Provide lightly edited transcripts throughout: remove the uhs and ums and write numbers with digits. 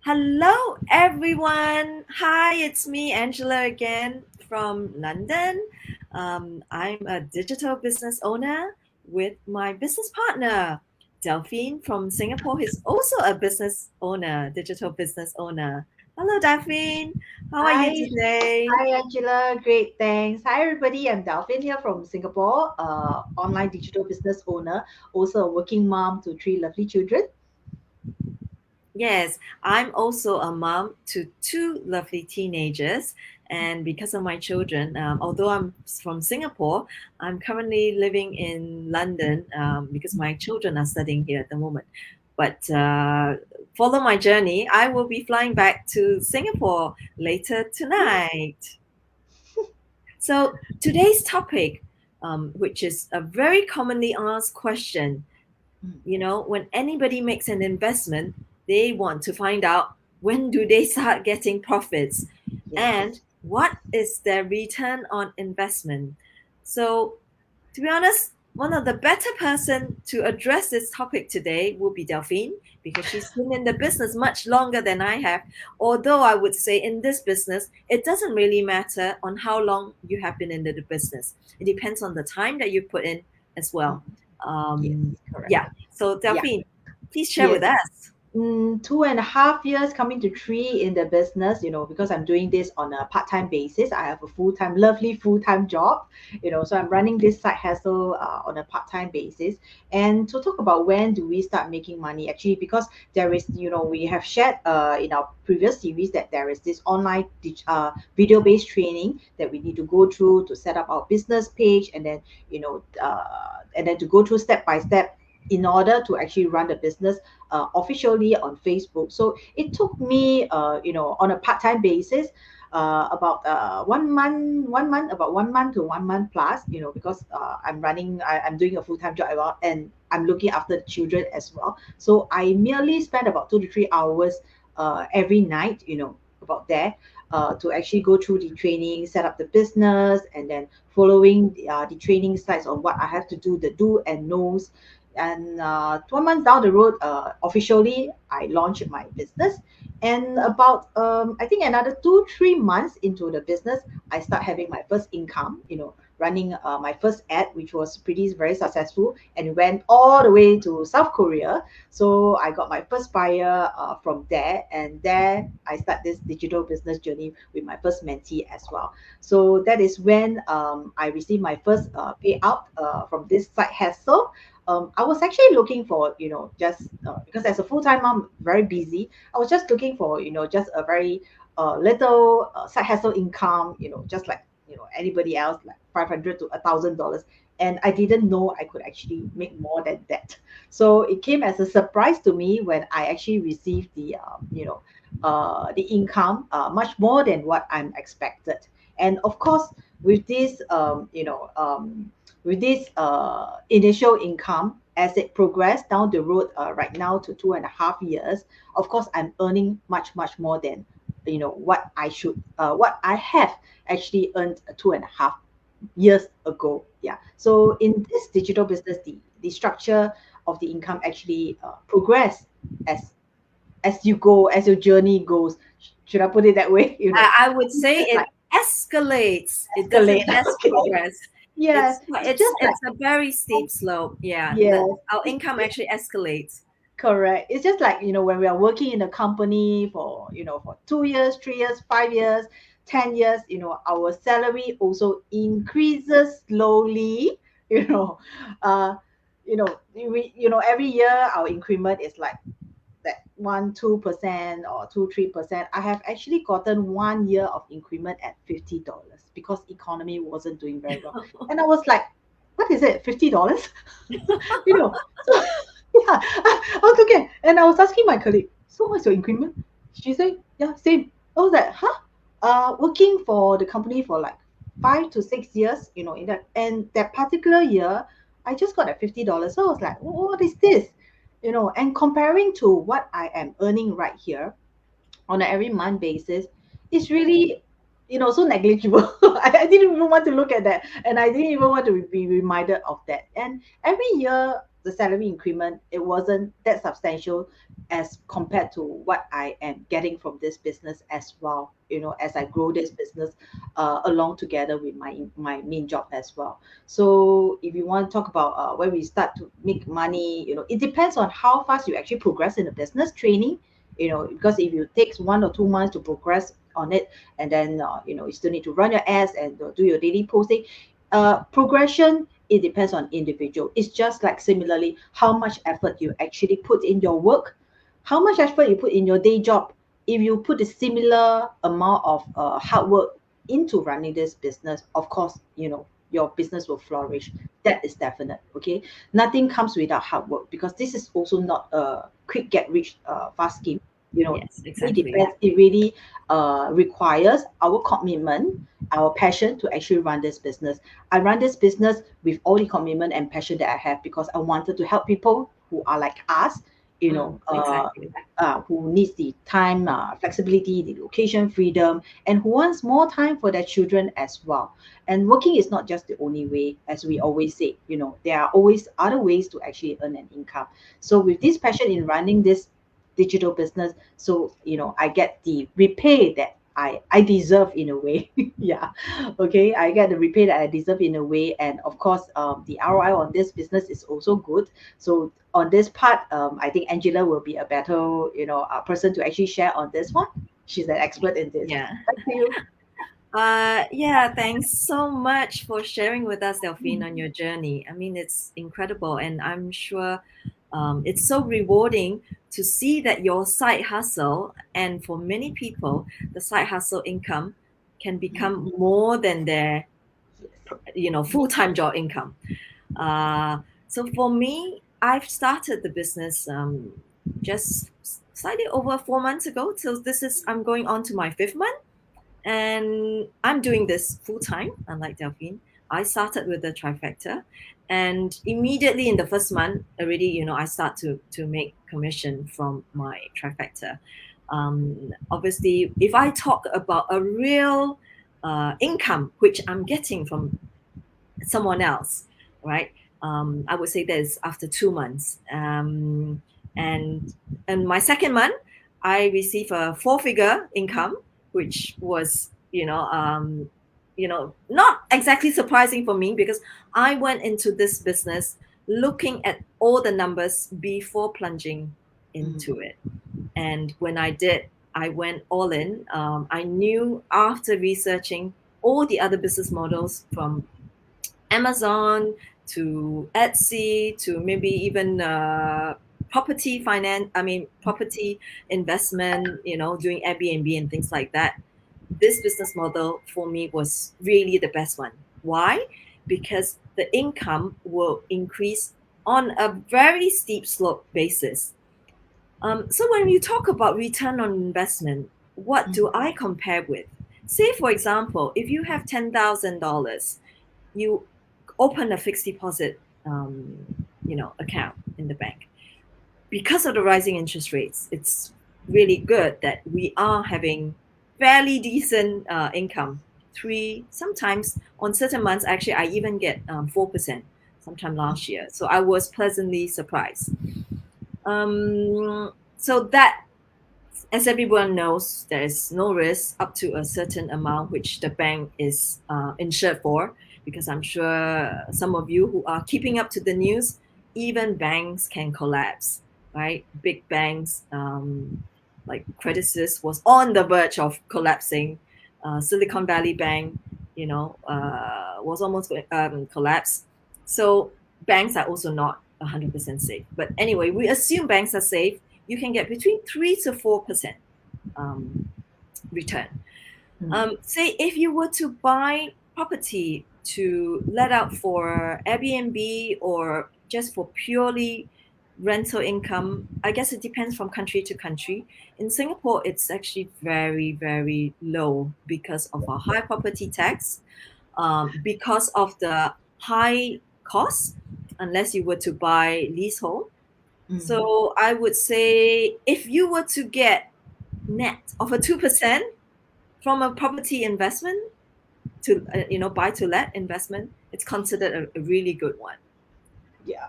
Hello, everyone. Hi, it's me, Angela, again from London. I'm a digital business owner with my business partner, Delphine from Singapore, who's also a business owner, digital business owner. Hello, Delphine. How are you Hi, today? hi Angela. Great, thanks. Hi everybody. I'm Delphine here from Singapore, online digital business owner, also a working mom to three lovely children. Yes, I'm also a mom to two lovely teenagers. And because of my children, although I'm from Singapore, I'm currently living in London because my children are studying here at the moment. But follow my journey, I will be flying back to Singapore later tonight. So today's topic, which is a very commonly asked question, Mm, when anybody makes an investment, they want to find out when do they start getting profits and yes. what is their return on investment. So, to be honest, one of the better person to address this topic today will be Delphine because she's been in the business much longer than I have. Although I would say in this business, it doesn't really matter on how long you have been in the business. It depends on the time that you put in as Mm, well. yes, correct. Yeah. So Yeah, Delphine, please share with yes. us. 2.5 years coming to three in the business, because I'm doing this on a part-time basis. I have a full-time, lovely full-time job, so I'm running this side hustle on a part-time basis. And to talk about when do we start making money, actually, because there is, we have shared in our previous series that there is this online video-based training that we need to go through to set up our business page, and then to go through step by step in order to actually run the business officially on Facebook. So it took me, on a part-time basis, about 1 month, about 1 month to 1 month plus, because I'm doing a full-time job as well, and I'm looking after the children as well. So I merely spend about 2 to 3 hours every night, about there. To actually go through the training, set up the business, and then following the training slides on what I have to do, the do and knows. And 1 month down the road, officially I launched my business. And about I think another 2 3 months into the business, I start having my first income, running my first ad, which was pretty very successful, and went all the way to South Korea. So I got my first buyer from there, and there I start this digital business journey with my first mentee as well. So that is when I received my first payout from this side hustle. I was actually looking for, just because as a full-time mom, very busy. I was just looking for, just a very little side hustle income, just like, anybody else, like $500 to $1,000. And I didn't know I could actually make more than that. So it came as a surprise to me when I actually received the income much more than what I'm expected. And of course, with this, with this initial income, as it progressed down the road right now to 2.5 years, of course I'm earning much more than what I should what I have actually earned 2.5 years ago. Yeah, so in this digital business, the structure of the income actually progress as you go, as your journey goes. Should I put it that way? I would It's say just it like escalates. It doesn't escalate. just Okay, progress. yes, it's It's just like, it's a very steep slope. Yeah, yes, our it, income actually escalates. correct. It's just like, when we are working in a company for, for 2 years, 3 years, 5 years, 10 years, our salary also increases slowly, you know. Uh, every year our increment is like that 1 2% or 2 3%. I have actually gotten 1 year of increment at $50 because economy wasn't doing very well. And I was like, what is it? $50? So yeah, I was looking and I was asking my colleague, so what's your increment? She said, yeah, same. I was like, huh? Working for the company for like 5 to 6 years, in that, and that particular year, I just got at $50. So I was like, what is this? And comparing to what I am earning right here on an every month basis, it's really, so negligible. I didn't even want to look at that, and I didn't even want to be reminded of that. And every year the salary increment, it wasn't that substantial, as compared to what I am getting from this business as well, as I grow this business along together with my main job as well. So if you want to talk about when we start to make money, it depends on how fast you actually progress in the business training, because if it takes 1 or 2 months to progress on it, and then you still need to run your ads and do your daily posting. Progression, it depends on individual. It's just like similarly how much effort you actually put in your work, how much effort you put in your day job. If you put a similar amount of hard work into running this business, of course, your business will flourish. That is definite. Okay, nothing comes without hard work, because this is also not a quick get rich fast scheme. Yes, It really exactly. depends. It really requires our commitment, our passion to actually run this business. I run this business with all the commitment and passion that I have, because I wanted to help people who are like us, you know, uh, Exactly. who needs the time, flexibility, the location freedom, and who wants more time for their children as well. And working is not just the only way, as we always say. There are always other ways to actually earn an income. So with this passion in running this digital business, so I get the repay that I deserve in a way. Yeah. Okay, I get the repay that I deserve in a way. And of course, the ROI on this business is also good. So on this part, I think Angela will be a better, person to actually share on this one. She's an expert in this. Yeah. Back to you. Yeah, thanks so much for sharing with us, Delphine, on your journey. I mean, it's incredible, and I'm sure it's so rewarding to see that your side hustle, and for many people, the side hustle income can become more than their, full-time job income. Uh, so for me, I've started the business just slightly over 4 months ago. So I'm going on to my fifth month, and I'm doing this full time, unlike Delphine. I started with the trifecta, and immediately in the first month, already, I start to make commission from my trifecta. Obviously, if I talk about a real income which I'm getting from someone else, right? I would say that is after 2 months. And and my second month, I receive a four-figure income, which was, not exactly surprising for me, because I went into this business looking at all the numbers before plunging into Mm, it. And when I did, I went all in. I knew after researching all the other business models, from Amazon to Etsy to maybe even property finance. I mean, property investment. Doing Airbnb and things like that. This business model for me was really the best one. Why? Because the income will increase on a very steep slope basis. So when you talk about return on investment, what mm, do I compare with? Say, for example, if you have $10,000, you open a fixed deposit, account in the bank. Because of the rising interest rates, it's really good that we are having fairly decent income. Sometimes on certain months, actually, I even get 4%. Sometime last year, so I was pleasantly surprised. So that, as everyone knows, there is no risk up to a certain amount which the bank is insured for. Because I'm sure some of you who are keeping up to the news, even banks can collapse, right? Big banks, like Credit Suisse was on the verge of collapsing. Silicon Valley Bank, was almost collapsed. So banks are also not 100% safe. But anyway, we assume banks are safe. You can get between 3 to 4% um, return. mm, Say if you were to buy property to let out for Airbnb or just for purely rental income, I guess it depends from country to country. In Singapore, it's actually very, very low because of our high property tax, because of the high cost, unless you were to buy leasehold. mm. So I would say if you were to get net of a 2% from a property investment, to buy to let investment, it's considered a really good one. Yeah.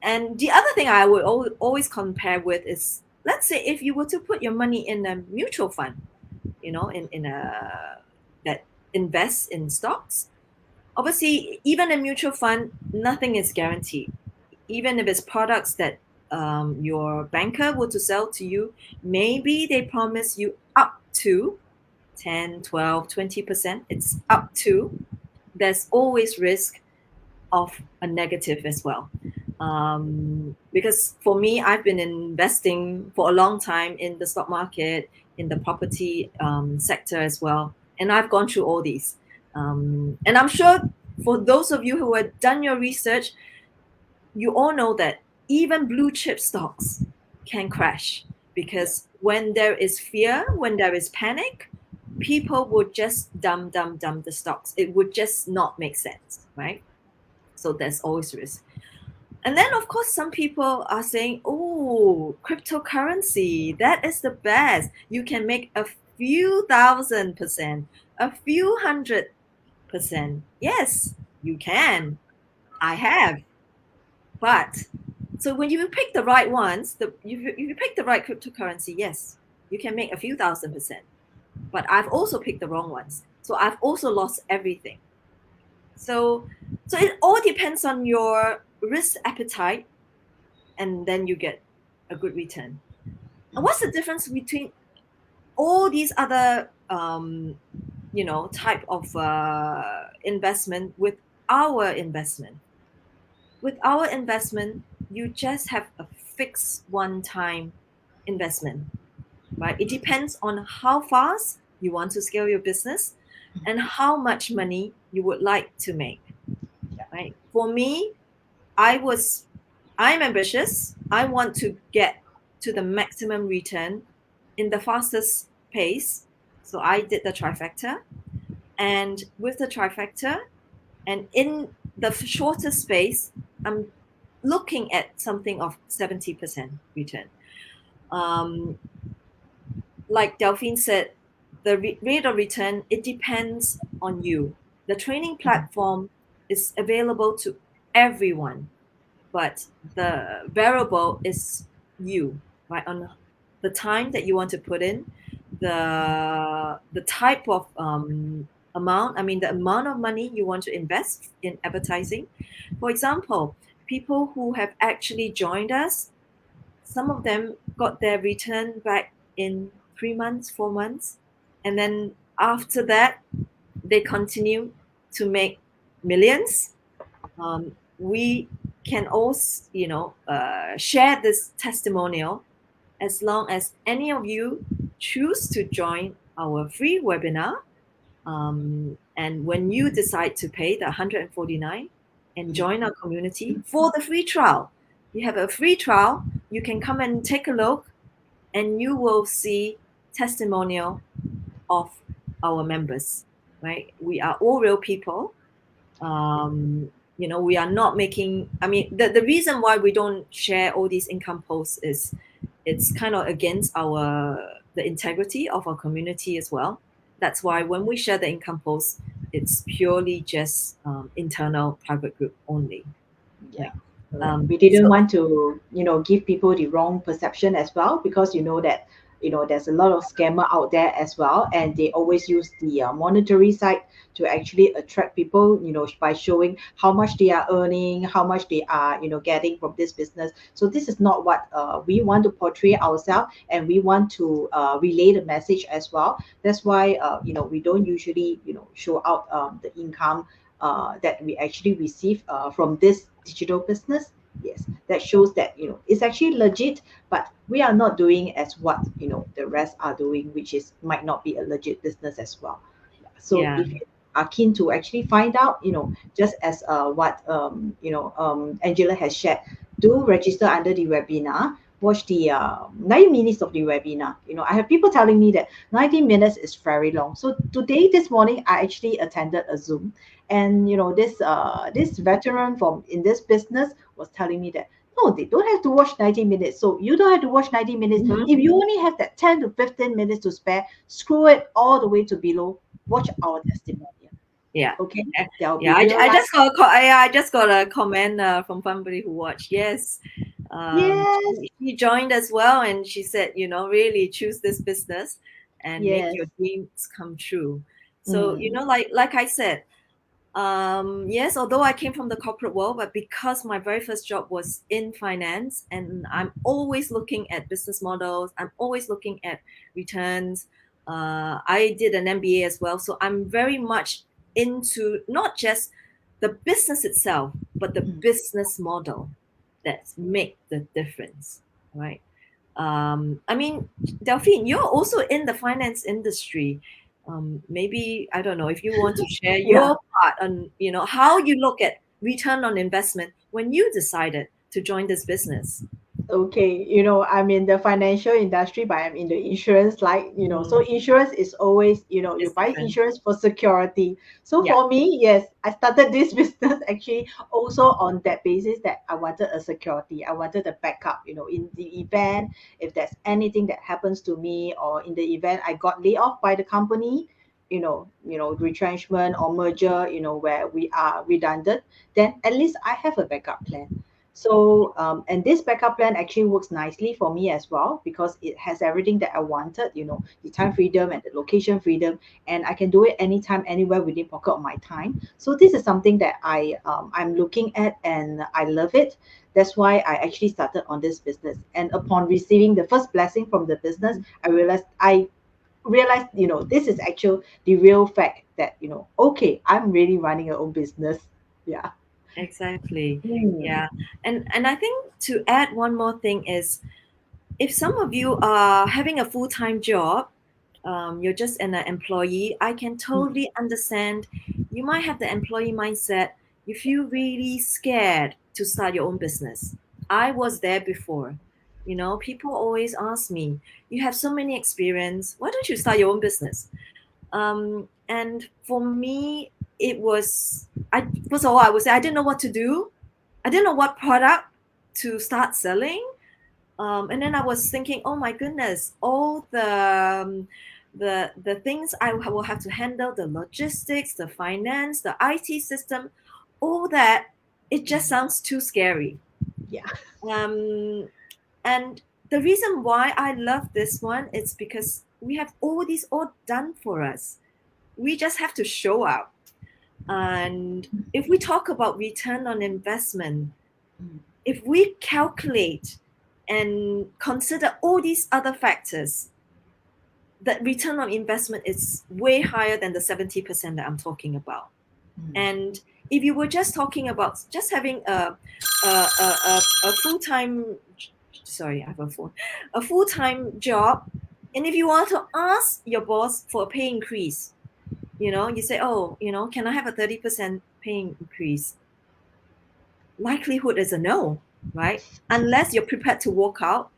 And the other thing I would always compare with is let's say if you were to put your money in a mutual fund, in a that invests in stocks. Obviously, even a mutual fund, nothing is guaranteed. Even if it's products that your banker were to sell to you, maybe they promise you up to 10, 12, 20%. It's up to. There's always risk of a negative as well. Because for me, I've been investing for a long time in the stock market, in the property sector as well, and I've gone through all these. And I'm sure for those of you who have done your research, you all know that even blue chip stocks can crash Yeah. because when there is fear, when there is panic, people would just dump the stocks. It would just not make sense, right? So there's always risk. And then, of course, some people are saying, oh, cryptocurrency, that is the best. You can make a few 1,000%, a few 100%. Yes, you can. I have. But so when you pick the right ones, if you pick the right cryptocurrency, yes, you can make a few 1,000%. But I've also picked the wrong ones. So I've also lost everything. So so it all depends on your risk appetite, and then you get a good return. And what's the difference between all these other type of investment with our investment? With our investment, you just have a fixed one time investment, right? It depends on how fast you want to scale your business and how much money you would like to make, Yeah. right? For me, I was I'm ambitious. I want to get to the maximum return in the fastest pace. So I did the trifecta. And with the trifecta and in the shortest space, I'm looking at something of 70% return. Um, like Delphine said, the rate of return, it depends on you. The training platform is available to everyone, but the variable is you, right? On the time that you want to put in, the type of amount. I mean, the amount of money you want to invest in advertising. For example, people who have actually joined us, some of them got their return back in 3 months, 4 months, and then after that, they continue to make millions. We can also, share this testimonial as long as any of you choose to join our free webinar. And when you decide to pay the 149 and join our community for the free trial, you have a free trial. You can come and take a look, and you will see testimonial of our members. Right? We are all real people. We are not making, I mean, the reason why we don't share all these income posts is it's kind of against the integrity of our community as well. That's why when we share the income posts, it's purely just internal private group only, Yeah, right? correct. We didn't So want to, give people the wrong perception as well, because that there's a lot of scammer out there as well, and they always use the monetary side to actually attract people, by showing how much they are earning, how much they are, getting from this business. So this is not what we want to portray ourselves, and we want to relay the message as well. That's why we don't usually show out the income that we actually receive from this digital business. Yes, that shows that it's actually legit, but we are not doing as what the rest are doing, which is might not be a legit business as well. So yeah. if you are keen to actually find out, just as what Angela has shared, do register under the webinar. Watch the 90 minutes of the webinar. I have people telling me that 90 minutes is very long. So today, this morning, I actually attended a Zoom, and this veteran from in this business was telling me that no, they don't have to watch 90 minutes. So you don't have to watch 90 minutes. Mhm. If you only have that 10 to 15 minutes to spare, scroll it all the way to below. Watch our testimonial. Yeah. Okay? Eh, There'll be Yeah, real I life. just got I just got a comment from somebody who watched. Yes, Yes. She joined as well, and she said, really choose this business and make Yes. your dreams come true. So, Mm. like I said, yes, although I came from the corporate world, but because my very first job was in finance, and I'm always looking at business models, I'm always looking at returns. I did an MBA as well, so I'm very much into not just the business itself, but the Mm. business model that make the difference, right? I mean, Delphine, you're also in the finance industry. Maybe I don't know if you want to share Yeah. your part on how you look at return on investment when you decided to join this business. Okay, I'm in the financial industry, but I'm in the insurance, so Mm, insurance is always, you it's buy different. insurance for security. So Yeah, for me, yes, I started this business actually also on that basis that I wanted a security. I wanted a backup, in the event if there's anything that happens to me, or in the event I got laid off by the company, retrenchment or merger, where we are redundant, then at least I have a backup plan. So, and this backup plan actually works nicely for me as well because it has everything that I wanted, the time freedom and the location freedom, and I can do it anytime, anywhere within pocket of my time. So this is something that I'm looking at, and I love it. That's why I actually started on this business. And upon receiving the first blessing from the business, I realized, this is actual the real fact that, okay, I'm really running a own business. Yeah. exactly. Mm. Yeah, and I think to add one more thing is, if some of you are having a full-time job, you're just an employee, I can Mm. totally understand. You might have the employee mindset. You feel really scared to start your own business. I was there before. People always ask me, you have so many experience, why don't you start your own business? And for me, it was, I first of all, I would say I didn't know what to do. I didn't know what product to start selling. And then I was thinking, oh my goodness, all the things I will have to handle, the logistics, the finance, the IT system, all that, it just Mm. sounds too scary. Yeah. Um, and the reason why I love this one is because we have all these all done for us. We just have to show up. And if we talk about return on investment, Mm. if we calculate and consider all these other factors, the return on investment is way higher than the 70% that I'm talking about. Mm. And if you were just talking about just having a full-time, sorry, I have a phone, a full-time job, and if you want to ask your boss for a pay increase, you say, oh, can I have a 30% pay increase? Likelihood is a no, right? Unless you're prepared to walk out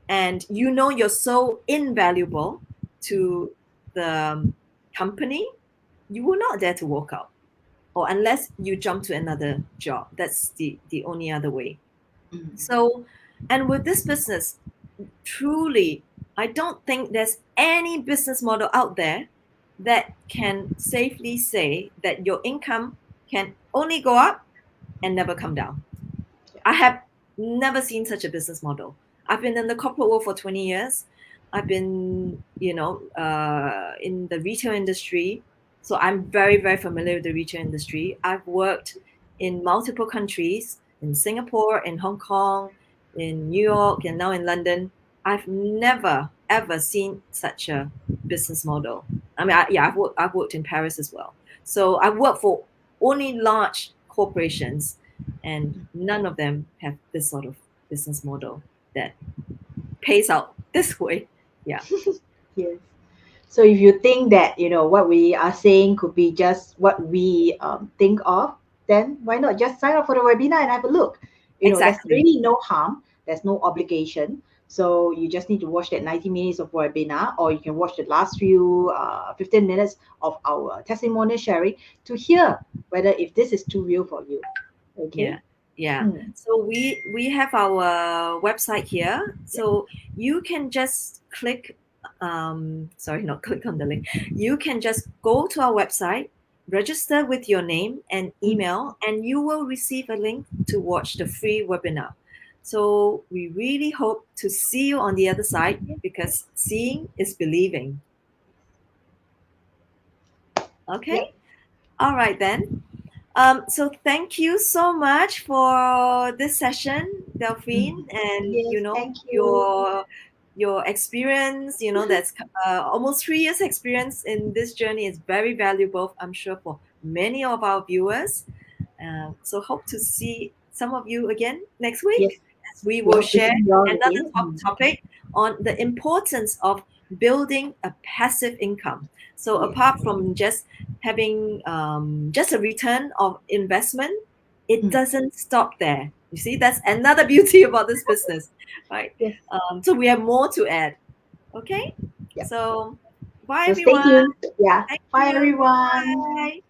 and you're so invaluable to the company, you will not dare to walk out. Or unless you jump to another job. That's the only other way. Mm. So, and with this business, truly, I don't think there's any business model out there that can safely say that your income can only go up and never come down. Yeah. I have never seen such a business model. I've been in the corporate world for 20 years. I've been, in the retail industry. So I'm very, very familiar with the retail industry. I've worked in multiple countries, in Singapore, in Hong Kong, in New York, and now in London. I've never, ever seen such a business model. I mean, yeah, I've worked in Paris as well. So I've worked for only large corporations, and none of them have this sort of business model that pays out this way. Yeah, Yes. So if you think that what we are saying could be just what we think of, then why not just sign up for the webinar and have a look? There's exactly. really no harm. There's no obligation. So you just need to watch that 90 minutes of webinar, or you can watch the last few 15 minutes of our testimonial sharing to hear whether if this is too real for you. Yeah, Okay. yeah. Mm. So we have our website here. Yeah. So you can just click. Sorry, not click on the link. You can just go to our website, register with your name and Mm. email, and you will receive a link to watch the free webinar. So we really hope to see you on the other side, because seeing is believing. Okay? Yep. All right then. So thank you so much for this session, Delphine, and Yes, thank you. your experience. That's almost 3 years experience in this journey is very valuable, I'm sure, for many of our viewers. So hope to see some of you again next Yes, week, as we we will hope to share see you all another again. topic on the importance of building a passive income. So Yes, apart from just having just a return of investment, it mm. doesn't stop there. You see, that's another beauty about this business, right? Yes, So we have more to add. Okay, yep. so bye So stay everyone. tuned. Yeah. Thank Bye, you. everyone. Bye.